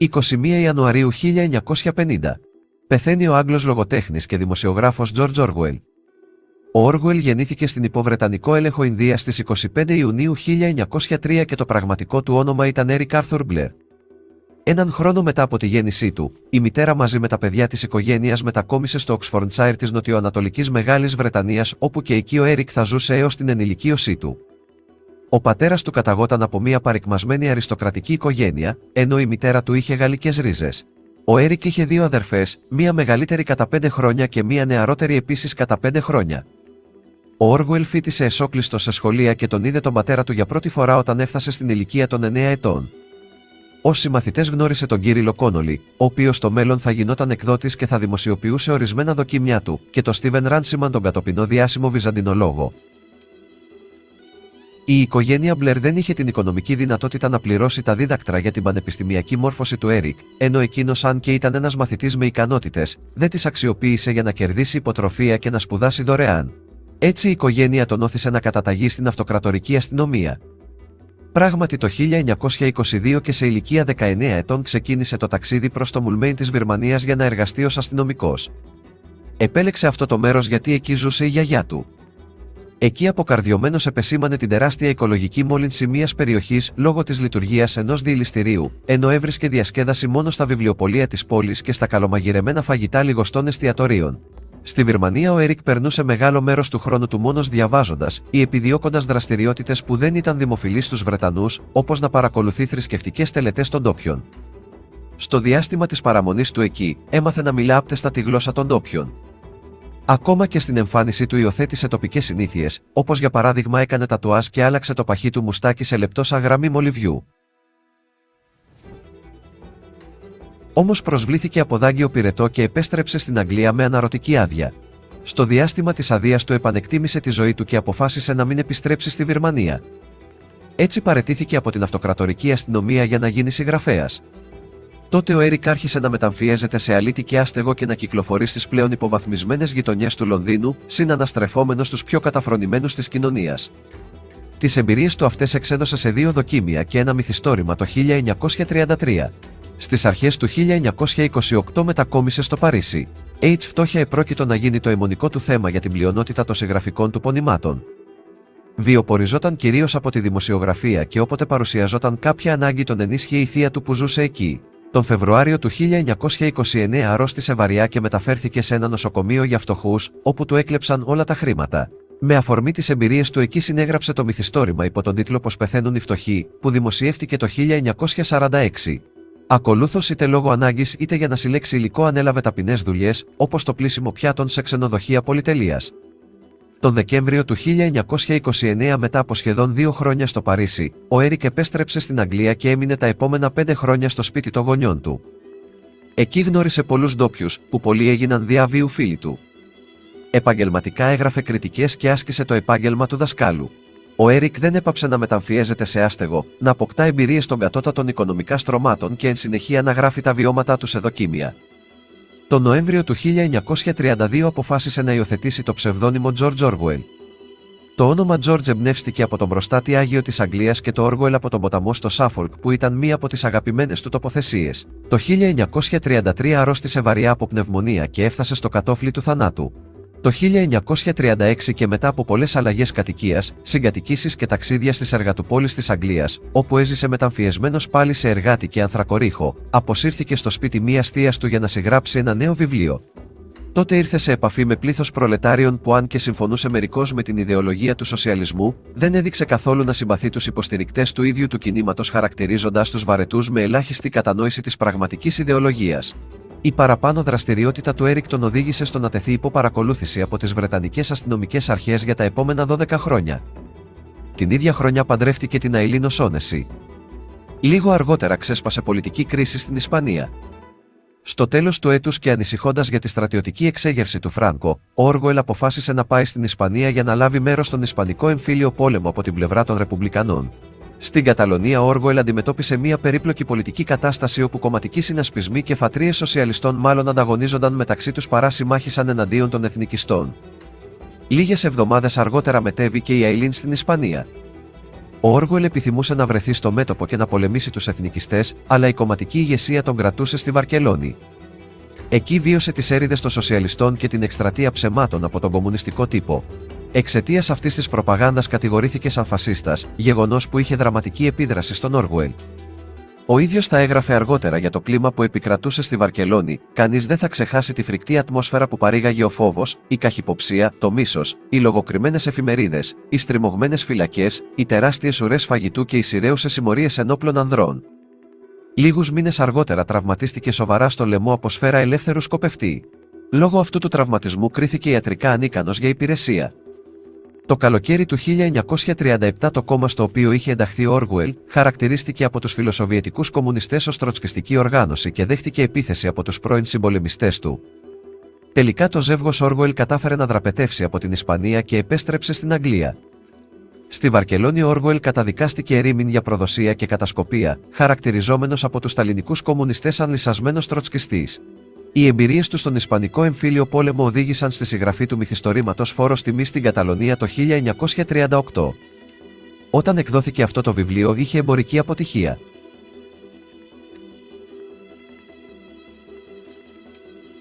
21 Ιανουαρίου 1950. Πεθαίνει ο Άγγλος λογοτέχνης και δημοσιογράφος George Orwell. Ο Orwell γεννήθηκε στην υποβρετανικό έλεγχο Ινδία στις 25 Ιουνίου 1903 και το πραγματικό του όνομα ήταν Eric Arthur Blair. Έναν χρόνο μετά από τη γέννησή του, η μητέρα μαζί με τα παιδιά της οικογένειας μετακόμισε στο Oxfordshire της νοτιοανατολικής Μεγάλης Βρετανίας, όπου και εκεί ο Eric θα ζούσε έως την ενηλικίωσή του. Ο πατέρας του καταγόταν από μια παρικμασμένη αριστοκρατική οικογένεια, ενώ η μητέρα του είχε γαλλικές ρίζες. Ο Eric είχε δύο αδερφές, μία μεγαλύτερη κατά 5 χρόνια και μία νεαρότερη επίσης κατά 5 χρόνια. Ο Orwell φοίτησε εσόκλειστο σε σχολεία και τον είδε τον πατέρα του για πρώτη φορά όταν έφτασε στην ηλικία των 9 ετών. Ως συμμαθητές γνώρισε τον Κίριλο Κόνολι, ο οποίος στο μέλλον θα γινόταν εκδότης και θα δημοσιοποιούσε ορισμένα δοκίμια του, και τον Στίβεν Ράνσιμαν, τον κατοπινό διάσημο βυζαντινολόγο. Η οικογένεια Μπλερ δεν είχε την οικονομική δυνατότητα να πληρώσει τα δίδακτρα για την πανεπιστημιακή μόρφωση του Eric, ενώ εκείνος, αν και ήταν ένας μαθητής με ικανότητες, δεν τις αξιοποίησε για να κερδίσει υποτροφία και να σπουδάσει δωρεάν. Έτσι η οικογένεια τον όθησε να καταταγεί στην αυτοκρατορική αστυνομία. Πράγματι το 1922 και σε ηλικία 19 ετών ξεκίνησε το ταξίδι προς το Μουλμέιν της Βυρμανίας για να εργαστεί ως αστυνομικός. Επέλεξε αυτό το μέρος γιατί εκεί ζούσε η γιαγιά του. Εκεί αποκαρδιωμένος επεσήμανε την τεράστια οικολογική μόλυνση μιας περιοχής λόγω της λειτουργίας ενός διηλιστηρίου, ενώ έβρισκε διασκέδαση μόνο στα βιβλιοπωλεία της πόλης και στα καλομαγειρεμένα φαγητά λιγοστών εστιατορίων. Στη Βυρμανία ο Eric περνούσε μεγάλο μέρος του χρόνου του μόνος διαβάζοντας ή επιδιώκοντας δραστηριότητες που δεν ήταν δημοφιλείς στους Βρετανούς, όπως να παρακολουθεί θρησκευτικές τελετές των ντόπιων. Στο διάστημα της παραμονής του εκεί, έμαθε να μιλά άπτεστα τη γλώσσα των ντόπιων. Ακόμα και στην εμφάνισή του υιοθέτησε τοπικές συνήθειες, όπως για παράδειγμα έκανε τατουάζ και άλλαξε το παχύ του μουστάκι σε λεπτό σαν γραμμή μολυβιού. Όμως προσβλήθηκε από δάγκιο πυρετό και επέστρεψε στην Αγγλία με αναρωτική άδεια. Στο διάστημα της αδείας του επανεκτίμησε τη ζωή του και αποφάσισε να μην επιστρέψει στη Βυρμανία. Έτσι παραιτήθηκε από την αυτοκρατορική αστυνομία για να γίνει συγγραφέας. Τότε ο Eric άρχισε να μεταμφιέζεται σε αλήτη και άστεγο και να κυκλοφορεί στις πλέον υποβαθμισμένες γειτονιές του Λονδίνου, συναναστρεφόμενος στους πιο καταφρονημένους της κοινωνίας. Τις εμπειρίες του αυτές εξέδωσε σε 2 δοκίμια και ένα μυθιστόρημα το 1933. Στις αρχές του 1928 μετακόμισε στο Παρίσι. Φτώχεια επρόκειτο να γίνει το αιμονικό του θέμα για την πλειονότητα των συγγραφικών του πονημάτων. Βιοποριζόταν κυρίως από τη δημοσιογραφία και όποτε παρουσιαζόταν κάποια ανάγκη τον ενίσχυε η θεία του που ζούσε εκεί. Τον Φεβρουάριο του 1929 αρρώστησε βαριά και μεταφέρθηκε σε ένα νοσοκομείο για φτωχούς, όπου του έκλεψαν όλα τα χρήματα. Με αφορμή τις εμπειρίες του εκεί συνέγραψε το μυθιστόρημα υπό τον τίτλο «Πως πεθαίνουν οι φτωχοί», που δημοσιεύτηκε το 1946. Ακολούθως, είτε λόγω ανάγκης είτε για να συλλέξει υλικό, ανέλαβε ταπεινές δουλειές, όπως το πλύσιμο πιάτων σε ξενοδοχεία πολυτελείας. Τον Δεκέμβριο του 1929, μετά από σχεδόν 2 χρόνια στο Παρίσι, ο Eric επέστρεψε στην Αγγλία και έμεινε τα επόμενα 5 χρόνια στο σπίτι των γονιών του. Εκεί γνώρισε πολλούς ντόπιους, που πολλοί έγιναν διαβίου φίλοι του. Επαγγελματικά έγραφε κριτικές και άσκησε το επάγγελμα του δασκάλου. Ο Eric δεν έπαψε να μεταμφιέζεται σε άστεγο, να αποκτά εμπειρίες των κατώτατων οικονομικά στρωμάτων και εν συνεχεία να γράφει τα βιώματά του σε δοκίμια. Τον Νοέμβριο του 1932 αποφάσισε να υιοθετήσει το ψευδόνυμο George Orwell. Το όνομα George εμπνεύστηκε από τον προστάτη Άγιο της Αγγλίας και το Orwell από τον ποταμό στο Suffolk, που ήταν μία από τις αγαπημένες του τοποθεσίες. Το 1933 αρρώστησε βαριά από πνευμονία και έφτασε στο κατόφλι του θανάτου. Το 1936 και μετά από πολλές αλλαγές κατοικίας, συγκατοικήσεις και ταξίδια στις εργατοπόλεις της Αγγλίας, όπου έζησε μεταμφιεσμένος πάλι σε εργάτη και ανθρακορίχο, αποσύρθηκε στο σπίτι μιας θείας του για να συγγράψει ένα νέο βιβλίο. Τότε ήρθε σε επαφή με πλήθος προλετάριων που, αν και συμφωνούσε μερικώς με την ιδεολογία του σοσιαλισμού, δεν έδειξε καθόλου να συμπαθεί τους υποστηρικτές του ίδιου του κινήματος, χαρακτηρίζοντας τους βαρετούς με ελάχιστη κατανόηση της πραγματικής ιδεολογίας. Η παραπάνω δραστηριότητα του Eric τον οδήγησε στο να τεθεί υπό παρακολούθηση από τις Βρετανικές αστυνομικές αρχές για τα επόμενα 12 χρόνια. Την ίδια χρονιά παντρεύτηκε την Αιλίν Οσόνεση. Λίγο αργότερα ξέσπασε πολιτική κρίση στην Ισπανία. Στο τέλος του έτους και ανησυχώντας για τη στρατιωτική εξέγερση του Φράνκο, ο Orwell αποφάσισε να πάει στην Ισπανία για να λάβει μέρος στον Ισπανικό εμφύλιο πόλεμο από την πλευρά των Ρεπουμπλικανών. Στην Καταλωνία ο Orwell αντιμετώπισε μια περίπλοκη πολιτική κατάσταση όπου κομματικοί συνασπισμοί και φατρίες σοσιαλιστών μάλλον ανταγωνίζονταν μεταξύ τους παρά συμμάχησαν εναντίον των εθνικιστών. Λίγες εβδομάδες αργότερα μετέβη και η Αιλίν στην Ισπανία. Ο Όργουελ επιθυμούσε να βρεθεί στο μέτωπο και να πολεμήσει τους εθνικιστές, αλλά η κομματική ηγεσία τον κρατούσε στη Βαρκελόνη. Εκεί βίωσε τις έρηδες των σοσιαλιστών και την εκστρατεία ψεμάτων από τον κομμουνιστικό τύπο. Εξαιτίας αυτής της προπαγάνδας κατηγορήθηκε σαν φασίστας, γεγονός που είχε δραματική επίδραση στον Όργουελ. Ο ίδιος θα έγραφε αργότερα για το κλίμα που επικρατούσε στη Βαρκελόνη: «Κανείς δεν θα ξεχάσει τη φρικτή ατμόσφαιρα που παρήγαγε ο φόβος, η καχυποψία, το μίσος, οι λογοκριμμένες εφημερίδες, οι στριμωγμένες φυλακές, οι τεράστιες ουρές φαγητού και οι σειραίουσες συμμορίες ενόπλων ανδρών». Λίγους μήνες αργότερα τραυματίστηκε σοβαρά στο λαιμό από σφαίρα ελεύθερου σκοπευτή. Λόγω αυτού του τραυματισμού κρίθηκε ιατρικά ανίκανος για υπηρεσία. Το καλοκαίρι του 1937 το κόμμα στο οποίο είχε ενταχθεί ο Όργουελ χαρακτηρίστηκε από τους φιλοσοβιετικούς κομμουνιστές ως τροτσκιστική οργάνωση και δέχτηκε επίθεση από τους πρώην συμπολεμιστές του. Τελικά το ζεύγος Όργουελ κατάφερε να δραπετεύσει από την Ισπανία και επέστρεψε στην Αγγλία. Στη Βαρκελόνη ο Όργουελ καταδικάστηκε ερήμην για προδοσία και κατασκοπία, χαρακτηριζόμενος από τους σταλινικούς κομμουνιστές σαν λυσασμένος τροτσκιστής. Οι εμπειρίες του στον Ισπανικό Εμφύλιο Πόλεμο οδήγησαν στη συγγραφή του μυθιστορήματος «Φόρος τιμής» στην Καταλωνία το 1938. Όταν εκδόθηκε αυτό το βιβλίο είχε εμπορική αποτυχία.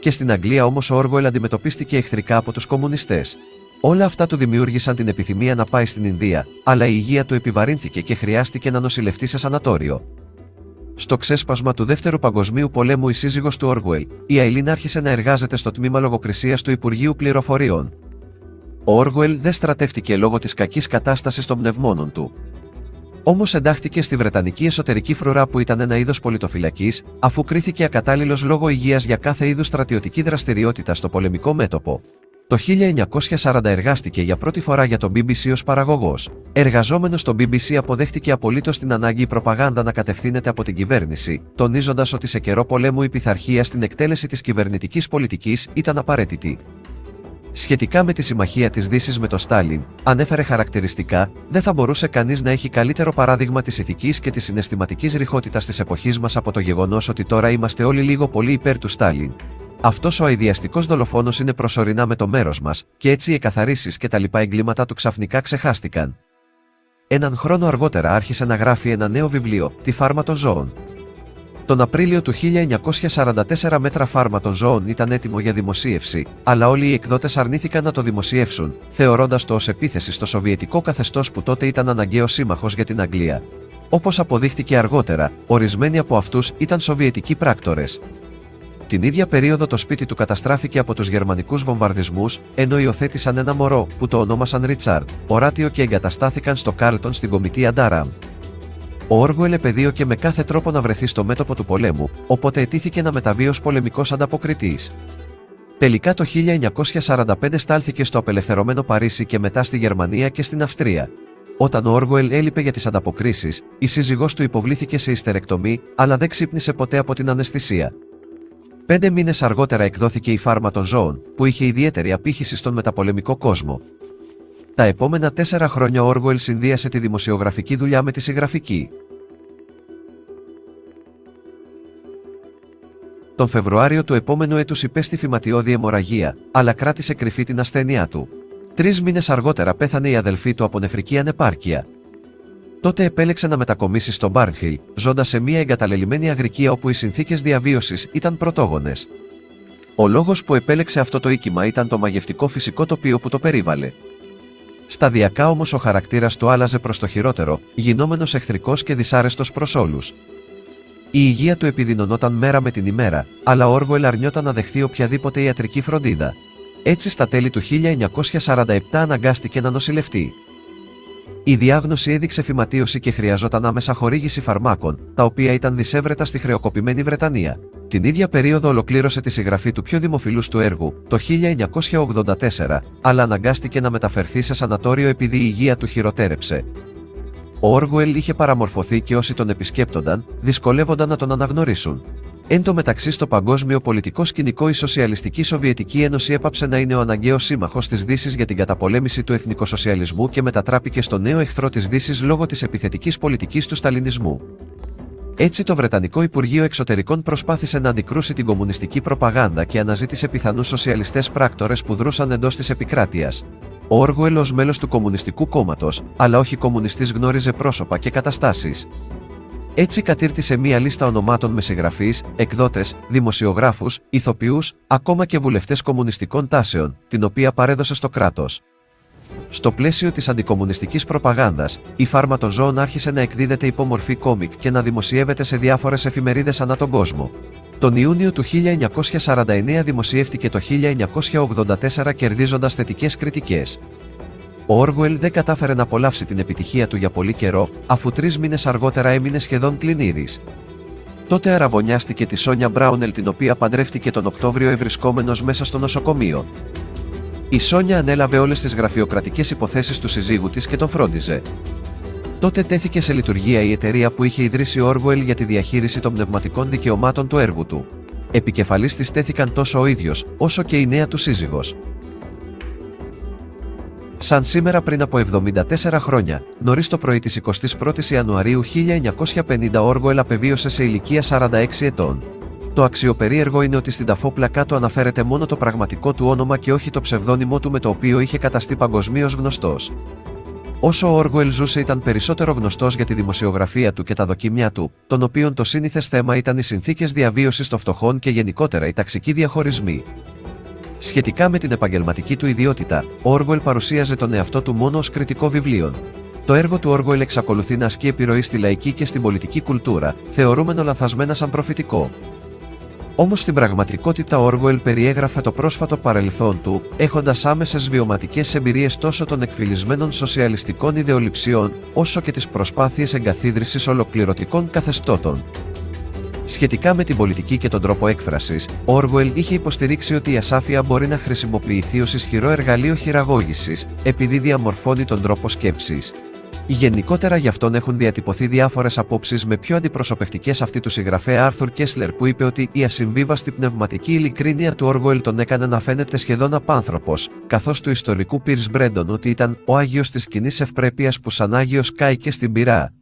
Και στην Αγγλία όμως ο Όργουελ αντιμετωπίστηκε εχθρικά από τους κομμουνιστές. Όλα αυτά του δημιούργησαν την επιθυμία να πάει στην Ινδία, αλλά η υγεία του επιβαρύνθηκε και χρειάστηκε να νοσηλευτεί σε σανατόριο. Στο ξέσπασμα του Δεύτερου Παγκοσμίου Πολέμου η σύζυγος του Όργουελ, η Αιλίν, άρχισε να εργάζεται στο τμήμα λογοκρισίας του Υπουργείου Πληροφοριών. Ο Όργουελ δεν στρατεύτηκε λόγω της κακής κατάστασης των πνευμόνων του. Όμως εντάχθηκε στη Βρετανική εσωτερική φρουρά που ήταν ένα είδος πολιτοφυλακής, αφού κρίθηκε ακατάλληλος λόγω υγείας για κάθε είδους στρατιωτική δραστηριότητα στο πολεμικό μέτωπο. Το 1940 εργάστηκε για πρώτη φορά για το BBC ως παραγωγός. Εργαζόμενος στο BBC αποδέχτηκε απολύτως την ανάγκη η προπαγάνδα να κατευθύνεται από την κυβέρνηση, τονίζοντας ότι σε καιρό πολέμου η πειθαρχία στην εκτέλεση της κυβερνητικής πολιτικής ήταν απαραίτητη. Σχετικά με τη συμμαχία της Δύσης με τον Στάλιν, ανέφερε χαρακτηριστικά: «Δεν θα μπορούσε κανείς να έχει καλύτερο παράδειγμα της ηθικής και της συναισθηματικής ρηχότητας της εποχής μας από το γεγονός ότι τώρα είμαστε όλοι λίγο πολύ υπέρ του Στάλιν. Αυτός ο αηδιαστικός δολοφόνος είναι προσωρινά με το μέρος μας, και έτσι οι εκαθαρίσεις και τα λοιπά εγκλήματα του ξαφνικά ξεχάστηκαν». Έναν χρόνο αργότερα άρχισε να γράφει ένα νέο βιβλίο, «Τη φάρμα των ζώων». Τον Απρίλιο του 1944 μέτρα φάρμα των ζώων ήταν έτοιμο για δημοσίευση, αλλά όλοι οι εκδότες αρνήθηκαν να το δημοσιεύσουν, θεωρώντας το ως επίθεση στο σοβιετικό καθεστώς που τότε ήταν αναγκαίος σύμμαχος για την Αγγλία. Όπως αποδείχτηκε αργότερα, ορισμένοι από αυτούς ήταν σοβιετικοί πράκτορες. Την ίδια περίοδο το σπίτι του καταστράφηκε από τους γερμανικούς βομβαρδισμούς, ενώ υιοθέτησαν ένα μωρό, που το ονόμασαν Ρίτσαρντ, Οράτιο, και εγκαταστάθηκαν στο Κάρλτον στην κομιτεία Ντάραμ. Ο Όργουελ επεδίωκε με κάθε τρόπο να βρεθεί στο μέτωπο του πολέμου, οπότε αιτήθηκε να μεταβεί ως πολεμικός ανταποκριτής. Τελικά το 1945 στάλθηκε στο απελευθερωμένο Παρίσι και μετά στη Γερμανία και στην Αυστρία. Όταν ο Όργουελ έλειπε για τις ανταποκρίσεις, η σύζυγός του υποβλήθηκε σε ιστερεκτομή, αλλά δεν ξύπνησε ποτέ από την αναισθησία. 5 μήνες αργότερα εκδόθηκε η φάρμα των ζώων, που είχε ιδιαίτερη απήχηση στον μεταπολεμικό κόσμο. Τα επόμενα 4 χρόνια ο Όργουελ συνδύασε τη δημοσιογραφική δουλειά με τη συγγραφική. Τον Φεβρουάριο του επόμενου έτους υπέστη φυματιώδη αιμορραγία, αλλά κράτησε κρυφή την ασθένειά του. 3 μήνες αργότερα πέθανε η αδελφή του από νεφρική ανεπάρκεια. Τότε επέλεξε να μετακομίσει στο Μπάρνχιλ, ζώντας σε μια εγκαταλελειμμένη αγρικία όπου οι συνθήκες διαβίωσης ήταν πρωτόγονες. Ο λόγος που επέλεξε αυτό το οίκημα ήταν το μαγευτικό φυσικό τοπίο που το περίβαλε. Σταδιακά όμως ο χαρακτήρας του άλλαζε προς το χειρότερο, γινόμενος εχθρικός και δυσάρεστος προς όλους. Η υγεία του επιδεινωνόταν μέρα με την ημέρα, αλλά ο Όργουελ αρνιόταν να δεχθεί οποιαδήποτε ιατρική φροντίδα. Έτσι στα τέλη του 1947 αναγκάστηκε να νοσηλευτεί. Η διάγνωση έδειξε φυματίωση και χρειαζόταν άμεσα χορήγηση φαρμάκων, τα οποία ήταν δισεύρετα στη χρεοκοπημένη Βρετανία. Την ίδια περίοδο ολοκλήρωσε τη συγγραφή του πιο δημοφιλούς του έργου, το 1984, αλλά αναγκάστηκε να μεταφερθεί σε σανατόριο επειδή η υγεία του χειροτέρεψε. Ο Όργουελ είχε παραμορφωθεί και όσοι τον επισκέπτονταν, δυσκολεύονταν να τον αναγνωρίσουν. Εν τω μεταξύ, στο παγκόσμιο πολιτικό σκηνικό, η Σοσιαλιστική Σοβιετική Ένωση έπαψε να είναι ο αναγκαίος σύμμαχος της Δύσης για την καταπολέμηση του εθνικοσοσιαλισμού και μετατράπηκε στο νέο εχθρό της Δύσης λόγω της επιθετικής πολιτικής του σταλινισμού. Έτσι, το Βρετανικό Υπουργείο Εξωτερικών προσπάθησε να αντικρούσει την κομμουνιστική προπαγάνδα και αναζήτησε πιθανούς σοσιαλιστές πράκτορες που δρούσαν εντός της επικράτειας. Ο Όργουελ ως μέλος του Κομμουνιστικού Κόμματος, αλλά όχι κομμουνιστής, γνώριζε πρόσωπα και καταστάσεις. Έτσι κατήρτισε μία λίστα ονομάτων με συγγραφείς, εκδότες, δημοσιογράφους, ηθοποιούς, ακόμα και βουλευτές κομμουνιστικών τάσεων, την οποία παρέδωσε στο κράτος. Στο πλαίσιο της αντικομμουνιστικής προπαγάνδας, η Φάρμα των Ζώων άρχισε να εκδίδεται υπό μορφή κόμικ και να δημοσιεύεται σε διάφορες εφημερίδες ανά τον κόσμο. Τον Ιούνιο του 1949 δημοσιεύτηκε το 1984 κερδίζοντας θετικές κριτικές. Ο Όργουελ δεν κατάφερε να απολαύσει την επιτυχία του για πολύ καιρό, αφού 3 μήνες αργότερα έμεινε σχεδόν πληνήρης. Τότε αραβωνιάστηκε τη Σόνια Μπράουνελ, την οποία παντρεύτηκε τον Οκτώβριο ευρισκόμενος μέσα στο νοσοκομείο. Η Σόνια ανέλαβε όλες τις γραφειοκρατικές υποθέσεις του συζύγου της και τον φρόντιζε. Τότε τέθηκε σε λειτουργία η εταιρεία που είχε ιδρύσει ο Όργουελ για τη διαχείριση των πνευματικών δικαιωμάτων του έργου του. Επικεφαλής της τέθηκαν τόσο ο ίδιος, όσο και η νέα του σύζυγος. Σαν σήμερα πριν από 74 χρόνια, νωρίς το πρωί της 21ης Ιανουαρίου 1950 ο Όργουελ απεβίωσε σε ηλικία 46 ετών. Το αξιοπερίεργο είναι ότι στην ταφόπλακά του αναφέρεται μόνο το πραγματικό του όνομα και όχι το ψευδόνυμο του με το οποίο είχε καταστεί παγκοσμίως γνωστός. Όσο ο Όργουελ ζούσε ήταν περισσότερο γνωστός για τη δημοσιογραφία του και τα δοκίμια του, των οποίων το σύνηθες θέμα ήταν οι συνθήκες διαβίωσης των φτωχών και γενικότερα οι ταξικοί διαχωρισμοί. Σχετικά με την επαγγελματική του ιδιότητα, ο Όργουελ παρουσίαζε τον εαυτό του μόνο ως κριτικό βιβλίων. Το έργο του Όργουελ εξακολουθεί να ασκεί επιρροή στη λαϊκή και στην πολιτική κουλτούρα, θεωρούμενο λανθασμένα σαν προφητικό. Όμως στην πραγματικότητα ο Όργουελ περιέγραφε το πρόσφατο παρελθόν του, έχοντας άμεσες βιωματικές εμπειρίες τόσο των εκφυλισμένων σοσιαλιστικών ιδεολειψιών, όσο και τις προσπάθειες εγκαθίδρυσης ολοκληρωτικών καθεστώτων. Σχετικά με την πολιτική και τον τρόπο έκφρασης, ο Όργουελ είχε υποστηρίξει ότι η ασάφεια μπορεί να χρησιμοποιηθεί ως ισχυρό εργαλείο χειραγώγησης, επειδή διαμορφώνει τον τρόπο σκέψης. Γενικότερα γι' αυτόν έχουν διατυπωθεί διάφορες απόψεις, με πιο αντιπροσωπευτικές αυτή του συγγραφέα Άρθουρ Κέσλερ, που είπε ότι η ασυμβίβαστη πνευματική ειλικρίνεια του Όργουελ τον έκανε να φαίνεται σχεδόν απάνθρωπος, καθώς του ιστορικού Πίρς Μπρέντον ότι ήταν ο Άγιος της κοινής ευπρέπειας που σαν Άγιος κάηκε στην πυρά.